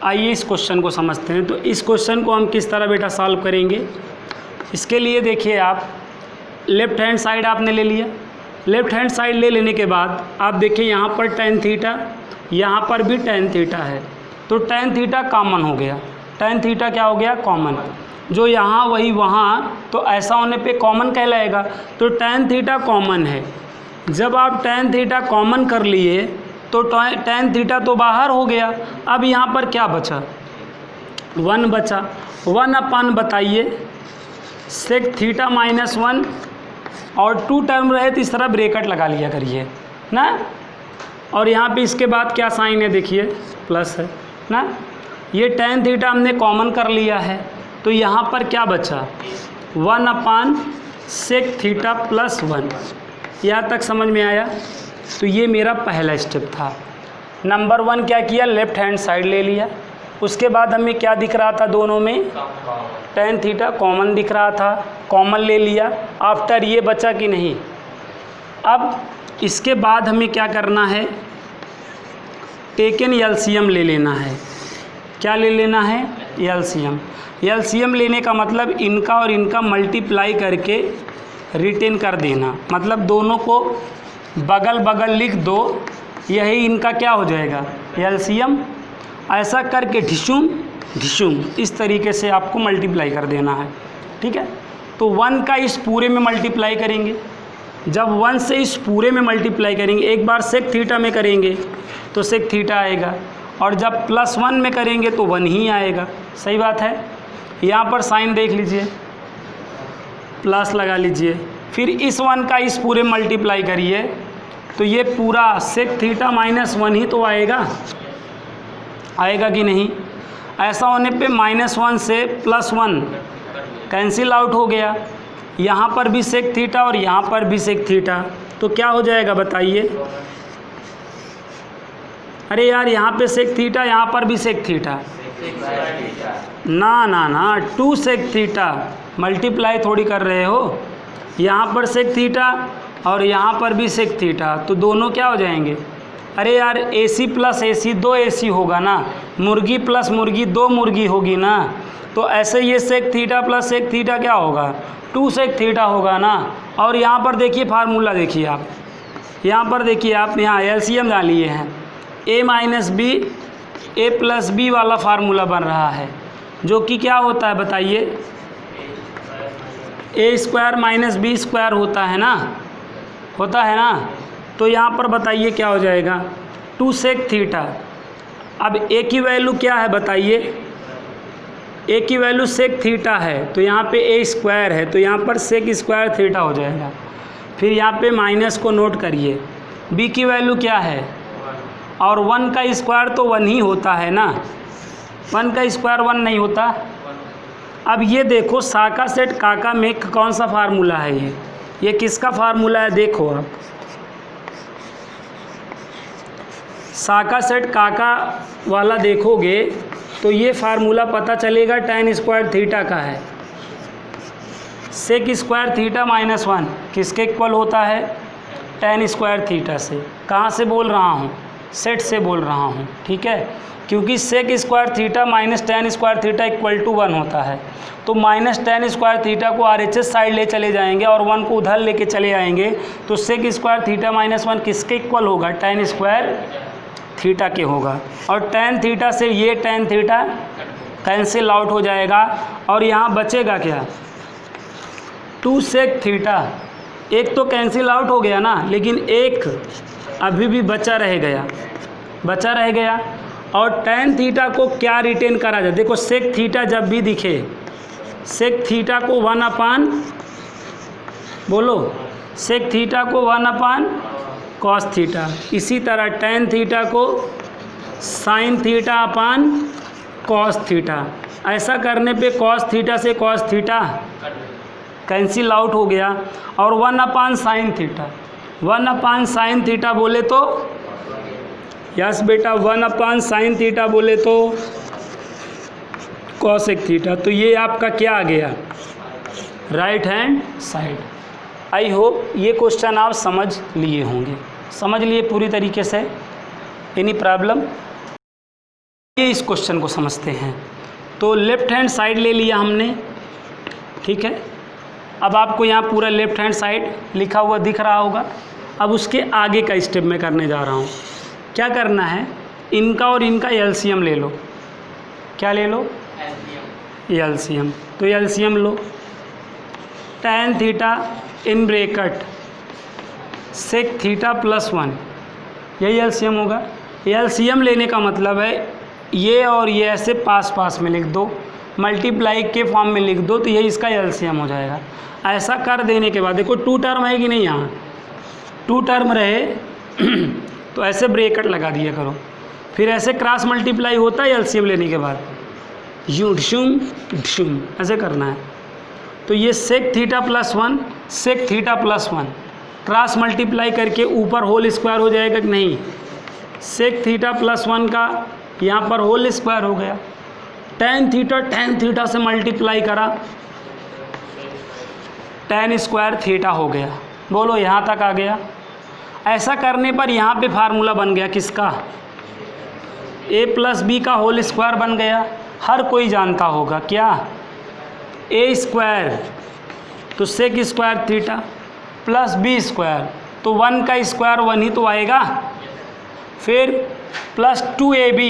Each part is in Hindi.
आइए इस क्वेश्चन को समझते हैं। तो इस क्वेश्चन को हम किस तरह बेटा सॉल्व करेंगे, इसके लिए देखिए आप लेफ़्ट हैंड साइड आपने ले लिया। लेफ़्ट हैंड साइड ले लेने के बाद आप देखिए यहाँ पर tan थीटा, यहाँ पर भी tan थीटा है, तो tan थीटा कॉमन हो गया। tan थीटा क्या हो गया, कॉमन। जो यहाँ वही वहाँ, तो ऐसा होने पे कॉमन कहलाएगा। तो tan थीटा कॉमन है। जब आप tan थीटा कॉमन कर लिए तो tan थीटा तो बाहर हो गया। अब यहाँ पर क्या बचा, 1 बचा। 1 अपन बताइए सेक थीटा माइनस 1, और 2 टर्म रहे तो इस तरह ब्रैकेट लगा लिया करिए ना। और यहाँ पे इसके बाद क्या साइन है देखिए, प्लस है ना। ये tan थीटा हमने कॉमन कर लिया है, तो यहाँ पर क्या बचा, 1 अपान सेक थीटा प्लस 1। यहाँ तक समझ में आया। तो ये मेरा पहला स्टेप था। नंबर 1 क्या किया, लेफ़्ट हैंड साइड ले लिया। उसके बाद हमें क्या दिख रहा था, दोनों में tan थीटा कॉमन दिख रहा था, कॉमन ले लिया। आफ्टर ये बचा कि नहीं। अब इसके बाद हमें क्या करना है, टेकन एलसीएम ले लेना है। क्या ले लेना है, एलसीएम। एलसीएम लेने का मतलब इनका और इनका मल्टीप्लाई करके रिटेन कर देना, मतलब दोनों को बगल बगल लिख दो, यही इनका क्या हो जाएगा, एलसीएम। ऐसा करके ढिशुम ढिशुम इस तरीके से आपको मल्टीप्लाई कर देना है, ठीक है। तो 1 का इस पूरे में मल्टीप्लाई करेंगे। जब 1 से इस पूरे में मल्टीप्लाई करेंगे, एक बार सेक थीटा में करेंगे तो सेक थीटा आएगा, और जब +1 में करेंगे तो 1 ही आएगा। सही बात है। यहाँ पर साइन देख लीजिए, प्लस लगा लीजिए, फिर इस 1 का इस पूरे मल्टीप्लाई करिए तो ये पूरा सेक थीटा माइनस 1 ही तो आएगा, आएगा कि नहीं। ऐसा होने पे -1 से +1 कैंसिल आउट हो गया। यहाँ पर भी सेक थीटा और यहाँ पर भी सेक थीटा, तो क्या हो जाएगा बताइए। अरे यार, यहाँ पे सेक थीटा, यहाँ पर भी सेक थीटा, ना ना ना, 2 सेक थीटा, मल्टीप्लाई थोड़ी कर रहे हो। यहाँ पर सेक थीटा और यहाँ पर भी सेक थीटा, तो दोनों क्या हो जाएंगे। अरे यार, AC प्लस AC 2 AC होगा ना, मुर्गी प्लस मुर्गी 2 मुर्गी होगी ना। तो ऐसे ये sec theta plus sec theta क्या होगा, 2 सेक थीटा होगा ना। और यहाँ पर देखिए फार्मूला देखिए आप, यहाँ पर देखिए आप, यहाँ एलसीएम डालिए हैं, a minus b a plus b वाला फार्मूला बन रहा है, जो कि क्या होता है बताइए, a square minus b square होता है ना, होता है ना। तो यहाँ पर बताइए क्या हो जाएगा, 2 सेक थीटा। अब a की वैल्यू क्या है बताइए, a की वैल्यू सेक थीटा है, तो यहाँ पे a स्क्वायर है, तो यहाँ पर सेक स्क्वायर थीटा हो जाएगा। फिर यहाँ पे माइनस को नोट करिए। b की वैल्यू क्या है, और 1 का स्क्वायर तो 1 ही होता है ना, 1 का स्क्वायर 1 नहीं होता। अब ये देखो साका सेट काका में कौन सा फार्मूला है, ये किसका फार्मूला है, देखो आप साका सेट काका वाला देखोगे तो ये फार्मूला पता चलेगा tan स्क्वायर थीटा का है। सेक स्क्वायर थीटा माइनस 1 किसके इक्वल होता है, tan स्क्वायर थीटा से। कहाँ से बोल रहा हूँ, सेट से बोल रहा हूँ, ठीक है। क्योंकि sec square theta minus tan square theta equal to 1 होता है, तो माइनस tan स्क्वायर थीटा को RHS साइड ले चले जाएंगे और 1 को उधर लेके चले आएंगे, तो सेक स्क्वायर थीटा माइनस 1 किसके इक्वल होगा, tan स्क्वायर थीटा के होगा। और tan थीटा से ये tan थीटा कैंसिल आउट हो जाएगा, और यहाँ बचेगा क्या, 2 सेक थीटा। एक तो कैंसिल आउट हो गया ना, लेकिन एक अभी भी बचा रह गया, बचा रह गया। और tan थीटा को क्या रिटेन करा जाए, देखो सेक थीटा जब भी दिखे, सेक थीटा को 1 अपान, बोलो, सेक थीटा को 1 अपान कॉस थीटा। इसी तरह tan थीटा को sign theta upon cos theta. ऐसा करने पे कॉस थीटा से कॉस थीटा कैंसिल आउट हो गया, और 1 अपान साइन थीटा, 1 अपान साइन थीटा बोले तो, यस बेटा, 1 अपान साइन थीटा बोले तो कॉसेक थीटा। तो ये आपका क्या आ गया, right hand side. I hope ये क्वेश्चन आप समझ लिए होंगे, समझ लिए पूरी तरीके से। Any problem. ये इस क्वेश्चन को समझते हैं। तो लेफ्ट हैंड साइड ले लिया हमने, ठीक है। अब आपको यहाँ पूरा लेफ्ट हैंड साइड लिखा हुआ दिख रहा होगा। अब उसके आगे का स्टेप मैं करने जा रहा हूँ। क्या करना है, इनका और इनका एलसीएम ले लो। क्या ले लो? एलसीएम। तो LCM low, tan theta in bracket sec theta plus 1, यही एलसीएम होगा। एलसीएम लेने का मतलब है ये और ये ऐसे पास पास में लिख दो, मल्टीप्लाई के फॉर्म में लिख दो, तो ये इसका एलसीएम हो जाएगा। ऐसा कर देने के बाद देखो 2 टर्म है कि नहीं, यहाँ 2 टर्म रहे तो ऐसे ब्रैकेट लगा दिया करो, फिर ऐसे क्रॉस मल्टीप्लाई होता है एलसीएम लेने के बाद, यूं ढुम ऐसे करना है। तो ये sec theta plus 1 sec theta plus 1 cross multiply करके ऊपर होल स्क्वायर हो जाएगा कि नहीं, sec थीटा प्लस 1 का यहाँ पर होल स्क्वायर हो गया। tan थीटा से मल्टीप्लाई करा, tan स्क्वायर थीटा हो गया। बोलो यहाँ तक आ गया। ऐसा करने पर यहाँ पे फार्मूला बन गया किसका, a प्लस बी का होल स्क्वायर बन गया। हर कोई जानता होगा क्या, a स्क्वायर तो sec square theta plus b square, तो 1 का स्क्वायर 1 ही तो आएगा। फिर प्लस 2ab,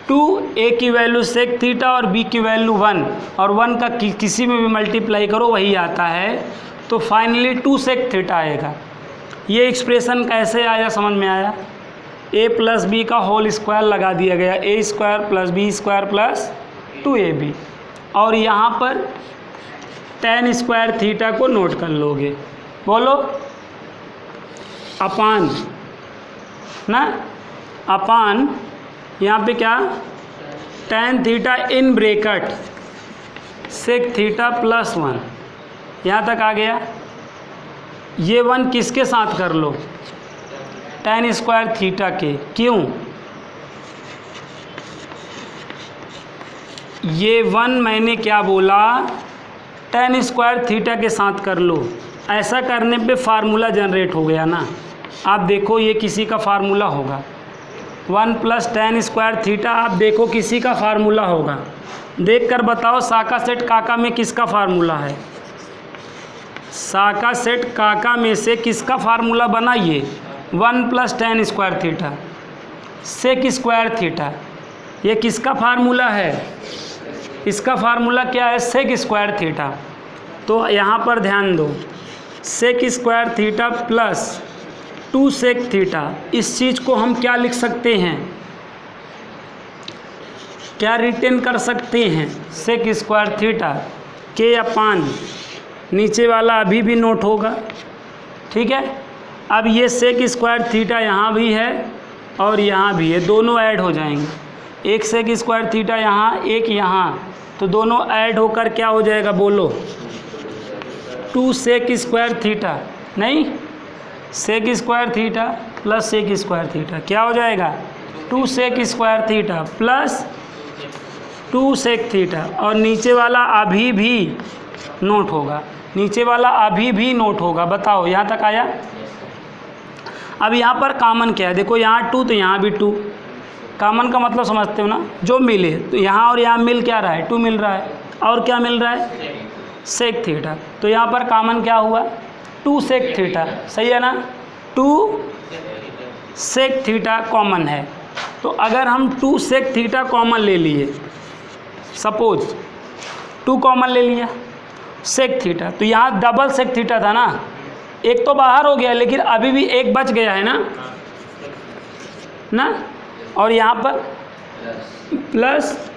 2a की वैल्यू सेक थीटा और b की वैल्यू 1, और 1 का किसी में भी मल्टीप्लाई करो वही आता है। तो फाइनली 2 सेक थीटा आएगा। ये एक्सप्रेशन कैसे आया समझ में आया, a प्लस बी का होल स्क्वायर लगा दिया गया, a square plus b square plus 2ab, और यहाँ पर tan स्क्वायर थीटा को नोट कर लोगे। बोलो अपान ना, अपान यहाँ पे क्या, tan theta in bracket sec theta plus 1, यहाँ तक आ गया। ये 1 किसके साथ कर लो, tan स्क्वायर थीटा के। क्यों, ये 1 मैंने क्या बोला, tan स्क्वायर थीटा के साथ कर लो। ऐसा करने पे फार्मूला जनरेट हो गया ना। आप देखो ये किसी का फार्मूला होगा, 1 प्लस tan स्क्वायर थीटा, आप देखो किसी का फार्मूला होगा। देख कर बताओ साका सेट काका में किसका फार्मूला है, साका सेट काका में से किसका फार्मूला बना, ये 1 plus tan square theta sec square theta, ये किसका फार्मूला है, इसका फार्मूला क्या है, सेक स्क्वायर थीटा। तो यहाँ पर ध्यान दो, sec square theta plus 2 sec theta, इस चीज़ को हम क्या लिख सकते हैं, क्या रिटेन कर सकते हैं, सेक स्क्वायर थीटा के अपान, नीचे वाला अभी भी नोट होगा, ठीक है। अब ये सेक स्क्वायर थीटा यहाँ भी है और यहाँ भी है, दोनों ऐड हो जाएंगे। एक सेक स्क्वायर थीटा यहाँ, एक यहाँ, तो दोनों ऐड होकर क्या हो जाएगा, बोलो 2 सेक स्क्वायर थीटा, नहीं sec square theta plus sec square theta क्या हो जाएगा, 2 sec square theta plus 2 sec theta, और नीचे वाला अभी भी नोट होगा, नीचे वाला अभी भी नोट होगा। बताओ यहाँ तक आया। अब यहाँ पर कॉमन क्या है, देखो यहाँ 2 तो यहाँ भी 2, कॉमन का मतलब समझते हो ना, जो मिले, तो यहाँ और यहाँ मिल क्या रहा है, 2 मिल रहा है, और क्या मिल रहा है, सेक थीटा। तो यहाँ पर कॉमन क्या हुआ, 2 सेक थीटा, सही है ना, 2 सेक थीटा कॉमन है। तो अगर हम 2 सेक थीटा कॉमन ले लिए, सपोज 2 कॉमन ले लिया सेक थीटा, तो यहाँ डबल सेक थीटा था ना, एक तो बाहर हो गया लेकिन अभी भी एक बच गया है ना, और यहाँ पर प्लस,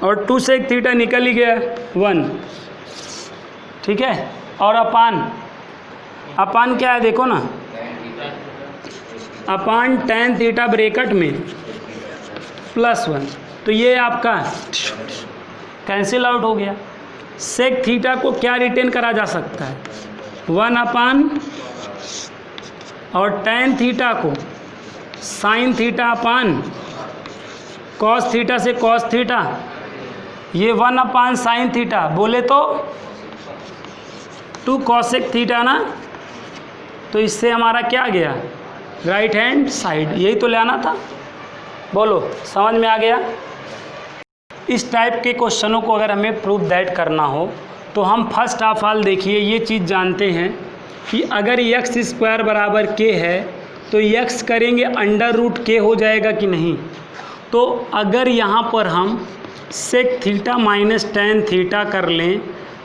और 2 सेक थीटा निकल ही गया 1, ठीक है। और अपान क्या है, देखो ना, अपान tan थीटा ब्रैकेट में प्लस 1, तो ये आपका कैंसिल आउट हो गया। सेक थीटा को क्या रिटेन करा जा सकता है, 1 अपान, और tan थीटा को sign theta upon cos theta से कॉस थीटा, ये 1 अपान साइन थीटा, बोले तो 2 कॉसेक थीटा ना। तो इससे हमारा क्या गया, राइट हैंड साइड, यही तो ले आना था। बोलो समझ में आ गया। इस टाइप के क्वेश्चनों को अगर हमें प्रूफ दैट करना हो तो हम फर्स्ट ऑफ ऑल देखिए ये चीज़ जानते हैं कि अगर एक्स स्क्वायर बराबर के है तो एक्स करेंगे अंडर रूट के हो जाएगा कि नहीं। तो अगर यहाँ पर हम sec theta minus tan theta कर लें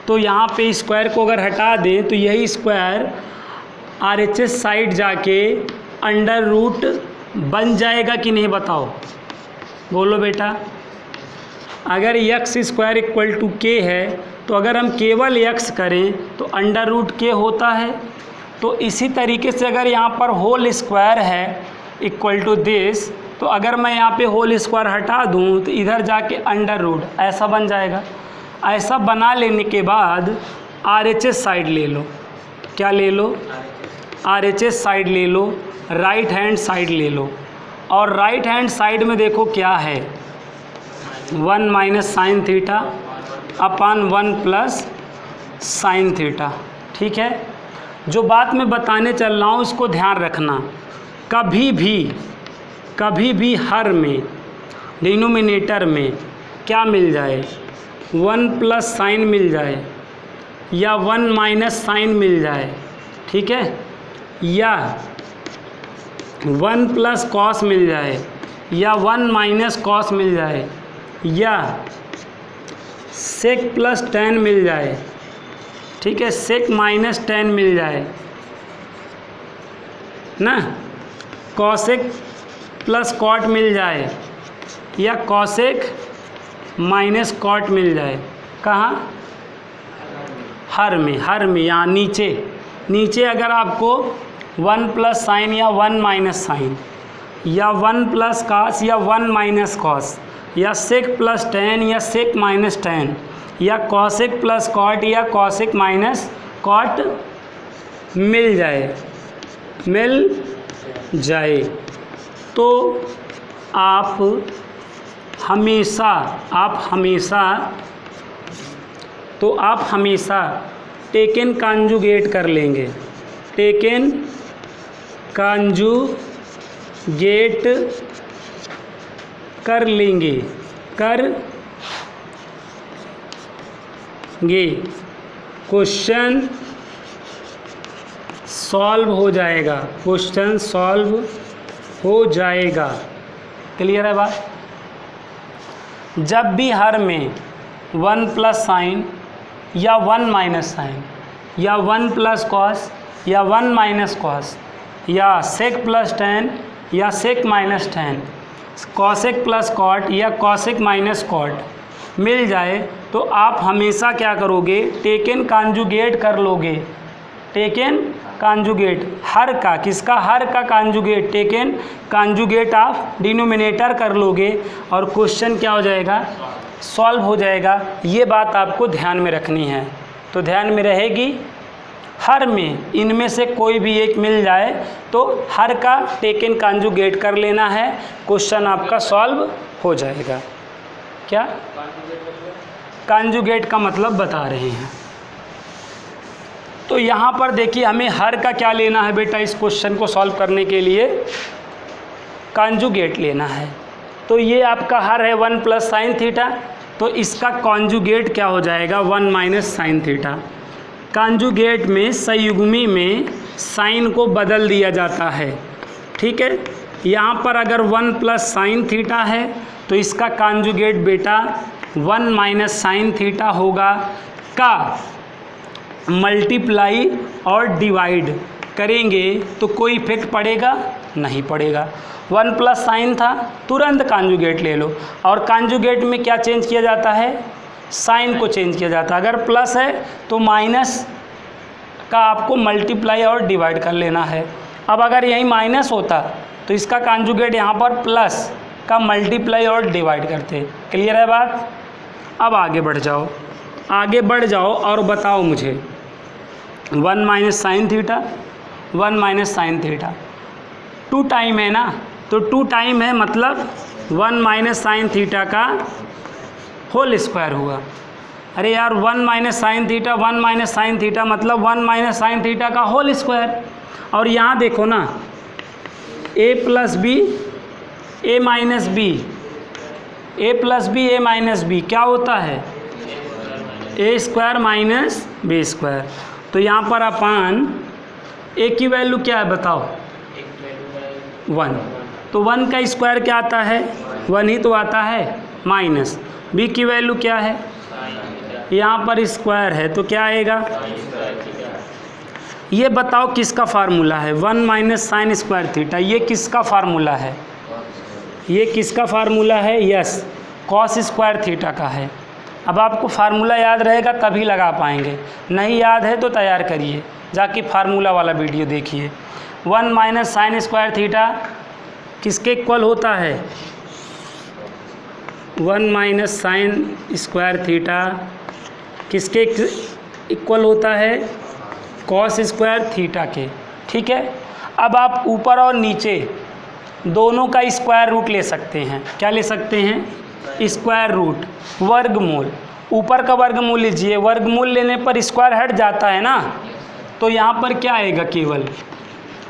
तो यहाँ पे स्क्वायर को अगर हटा दें तो यही स्क्वायर RHS साइड जाके अंडर रूट बन जाएगा कि नहीं, बताओ, बोलो बेटा। अगर एक्स स्क्वायर इक्वल टू के है तो अगर हम केवल एक्स करें तो अंडर रूट के होता है। तो इसी तरीके से अगर यहाँ पर होल स्क्वायर है इक्वल टू दिस, तो अगर मैं यहाँ पे होल स्क्वायर हटा दूँ तो इधर जाके अंडर रूट ऐसा बन जाएगा। ऐसा बना लेने के बाद RHS साइड ले लो, क्या ले लो, RHS साइड ले लो, राइट हैंड साइड ले लो। और राइट हैंड साइड में देखो क्या है, 1 माइनस साइन थीटा अपान 1 प्लस साइन थीटा। ठीक है, जो बात मैं बताने चल रहा हूँ इसको ध्यान रखना। कभी भी हर में डिनोमिनेटर में क्या मिल जाए, 1 प्लस साइन मिल जाए या 1 माइनस साइन मिल जाए, ठीक है, या 1 प्लस कॉस मिल जाए या 1 माइनस कॉस मिल जाए या सेक प्लस टेन मिल जाए, ठीक है, सेक माइनस टेन मिल जाए ना, कॉसेक प्लस कॉट मिल जाए या कॉसेक माइनस कॉट मिल जाए। कहाँ, हर में यहाँ नीचे अगर आपको 1 प्लस साइन या 1 माइनस साइन या 1 प्लस कॉस या 1 माइनस कॉस या सेक प्लस टेन या सेक माइनस टेन या कॉसेक प्लस कॉट या कॉसेक माइनस कॉट मिल जाए तो आप हमेशा टेकन कॉन्जुगेट कर लेंगे, टेकन कॉन्जुगेट कर लेंगे, क्वेश्चन सॉल्व हो जाएगा। क्लियर है बात। जब भी हर में 1 प्लस साइन या 1 माइनस साइन या 1 प्लस कॉस या 1 माइनस कॉस या सेक प्लस टेन या sec minus tan, cosec plus cot या कॉसेक माइनस कॉट मिल जाए तो आप हमेशा क्या करोगे, टेकन कॉन्जुगेट कर लोगे। टेकन कॉन्जुगेट हर का, किसका, हर का conjugate, taken conjugate of denominator कर लोगे और क्वेश्चन क्या हो जाएगा, सॉल्व हो जाएगा। ये बात आपको ध्यान में रखनी है। तो ध्यान में रहेगी, हर में इनमें से कोई भी एक मिल जाए तो हर का टेकन कॉन्जुगेट कर लेना है, क्वेश्चन आपका सॉल्व हो जाएगा। क्या कॉन्जुगेट का मतलब बता रहे हैं। तो यहाँ पर देखिए हमें हर का क्या लेना है बेटा, इस क्वेश्चन को सॉल्व करने के लिए कॉन्जुगेट लेना है। तो ये आपका हर है 1 प्लस साइन थीटा, तो इसका कॉन्जुगेट क्या हो जाएगा, 1 माइनस साइन थीटा। कॉन्जुगेट में संयुग्मी में साइन को बदल दिया जाता है, ठीक है। यहाँ पर अगर 1 प्लस साइन थीटा है तो इसका कॉन्जुगेट बेटा 1 माइनस साइन थीटा होगा। का मल्टीप्लाई और डिवाइड करेंगे तो कोई इफेक्ट पड़ेगा, नहीं पड़ेगा। 1 प्लस साइन था, तुरंत कॉन्जुगेट ले लो। और कॉन्जुगेट में क्या चेंज किया जाता है, साइन को चेंज किया जाता है। अगर प्लस है तो माइनस का आपको मल्टीप्लाई और डिवाइड कर लेना है। अब अगर यही माइनस होता तो इसका कॉन्जुगेट यहाँ पर प्लस का मल्टीप्लाई और डिवाइड करते। क्लियर है बात। अब आगे बढ़ जाओ और बताओ मुझे 1 minus sine theta, 1 minus sine theta 2 time है ना, तो 2 टाइम है मतलब 1 माइनस साइन थीटा का होल स्क्वायर हुआ। अरे यार 1 minus sine theta, 1 minus sine theta मतलब 1 माइनस साइन थीटा का होल स्क्वायर। और यहाँ देखो ना, a plus b, a minus b a plus b a minus b क्या होता है, a square minus b square. तो यहाँ पर अपान ए की वैल्यू क्या है बताओ, 1। तो 1 का स्क्वायर क्या आता है, 1 ही तो आता है, माइनस बी की वैल्यू क्या है, यहाँ पर स्क्वायर है तो क्या आएगा, ये बताओ किसका फार्मूला है, 1 माइनस साइन स्क्वायर थीटा, ये किसका फार्मूला है, ये किसका फार्मूला है, यस कॉस स्क्वायर थीटा का है। अब आपको फार्मूला याद रहेगा तभी लगा पाएंगे, नहीं याद है तो तैयार करिए, जाके फार्मूला वाला वीडियो देखिए। 1 माइनस साइन स्क्वायर थीटा किसके इक्वल होता है, 1 माइनस साइन स्क्वायर थीटा किसके इक्वल होता है, कॉस स्क्वायर थीटा के। ठीक है, अब आप ऊपर और नीचे दोनों का स्क्वायर रूट ले सकते हैं, क्या ले सकते हैं, स्क्वायर रूट, वर्गमूल। ऊपर का वर्गमूल लीजिए, वर्गमूल लेने पर स्क्वायर हट जाता है ना, तो यहाँ पर क्या आएगा, केवल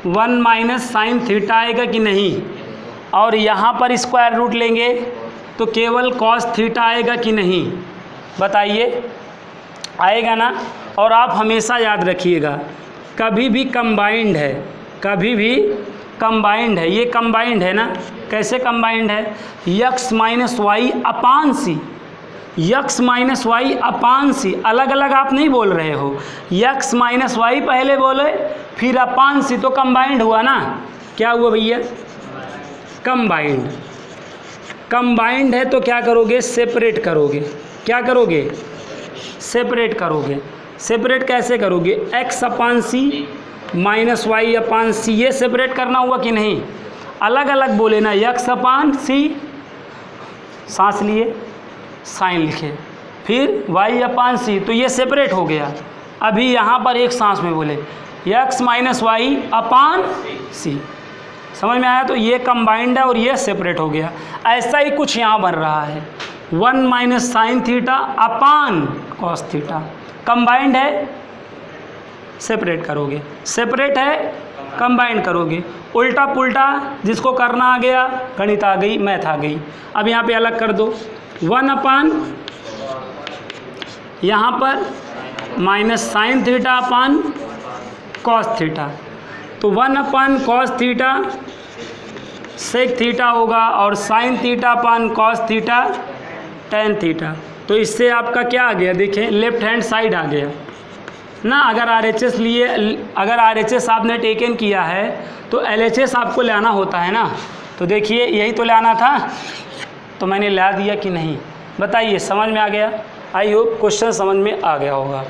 1 माइनस साइन थीटा आएगा कि नहीं, और यहाँ पर स्क्वायर रूट लेंगे तो केवल कॉस थीटा आएगा कि नहीं, बताइए, आएगा ना। और आप हमेशा याद रखिएगा कभी भी कंबाइंड है, कभी भी कंबाइंड है, ये कंबाइंड है ना, कैसे कंबाइंड है, यक्स माइनस वाई अपान सी, यक्स माइनस वाई अपान सी, अलग अलग आप नहीं बोल रहे हो, यक्स माइनस वाई पहले बोले फिर अपान सी, तो कंबाइंड हुआ ना, क्या हुआ भैया, कंबाइंड। कंबाइंड है तो क्या करोगे, सेपरेट करोगे, क्या करोगे, सेपरेट करोगे। सेपरेट कैसे करोगे, एक्स अपान सी माइनस वाई अपान सी, ये सेपरेट करना हुआ कि नहीं, अलग अलग बोले ना, यक्स अपान सी, सांस लिए साइन लिखे, फिर वाई अपान सी, तो ये सेपरेट हो गया। अभी यहाँ पर एक सांस में बोले यक्स माइनस वाई अपान सी, समझ में आया, तो ये कंबाइंड है और ये सेपरेट हो गया। ऐसा ही कुछ यहाँ बन रहा है, 1 minus sine theta upon cos theta, combined है सेपरेट करोगे, सेपरेट है कंबाइंड करोगे, उल्टा पुल्टा जिसको करना आ गया, गणित आ गई, मैथ आ गई। अब यहाँ पे अलग कर दो, 1 अपान यहाँ पर minus sine theta upon cos theta, तो 1 upon cos theta sec theta होगा, और sine theta upon cos theta tan theta. तो इससे आपका क्या आ गया, देखें लेफ्ट हैंड साइड आ गया ना। अगर RHS लिए, अगर RHS आपने टेकन किया है तो LHS आपको लाना होता है ना, तो देखिए यही तो लाना था, तो मैंने ला दिया कि नहीं, बताइए समझ में आ गया। आई होप क्वेश्चन समझ में आ गया होगा।